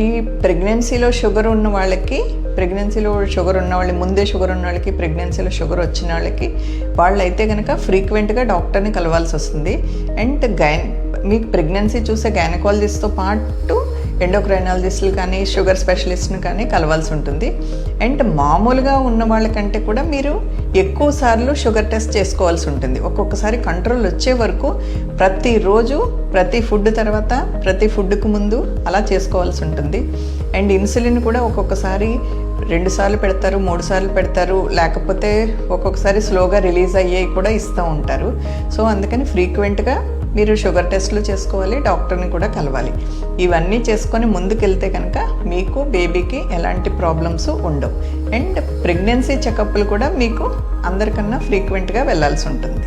ఈ ప్రెగ్నెన్సీలో షుగర్ ఉన్న వాళ్ళకి ముందే షుగర్ ఉన్న వాళ్ళకి ప్రెగ్నెన్సీలో షుగర్ వచ్చిన వాళ్ళైతే కనుక ఫ్రీక్వెంట్గా డాక్టర్ని కలవాల్సి వస్తుంది. అండ్ మీకు ప్రెగ్నెన్సీ చూసే గైనకాలజిస్ట్తో పాటు ఎండోక్రైనాలజిస్టులు కానీ షుగర్ స్పెషలిస్ట్ని కానీ కలవాల్సి ఉంటుంది. అండ్ మామూలుగా ఉన్న వాళ్ళకంటే కూడా మీరు ఎక్కువ సార్లు షుగర్ టెస్ట్ చేసుకోవాల్సి ఉంటుంది. ఒక్కొక్కసారి కంట్రోల్ వచ్చే వరకు ప్రతిరోజు ప్రతి ఫుడ్ తర్వాత ప్రతి ఫుడ్కు ముందు అలా చేసుకోవాల్సి ఉంటుంది. అండ్ ఇన్సులిన్ కూడా ఒక్కొక్కసారి 2 సార్లు పెడతారు, 3 సార్లు పెడతారు, లేకపోతే ఒక్కొక్కసారి స్లోగా రిలీజ్ అయ్యేవి కూడా ఇస్తూ ఉంటారు. సో అందుకని ఫ్రీక్వెంట్గా మీరు షుగర్ టెస్ట్లు చేసుకోవాలి, డాక్టర్ని కూడా కలవాలి. ఇవన్నీ చేసుకొని ముందుకెళ్తే కనుక మీకు బేబీకి ఎలాంటి ప్రాబ్లమ్స్ ఉండవు. అండ్ ప్రెగ్నెన్సీ చెకప్లు కూడా మీకు అందరికన్నా ఫ్రీక్వెంట్గా వెళ్ళాల్సి ఉంటుంది.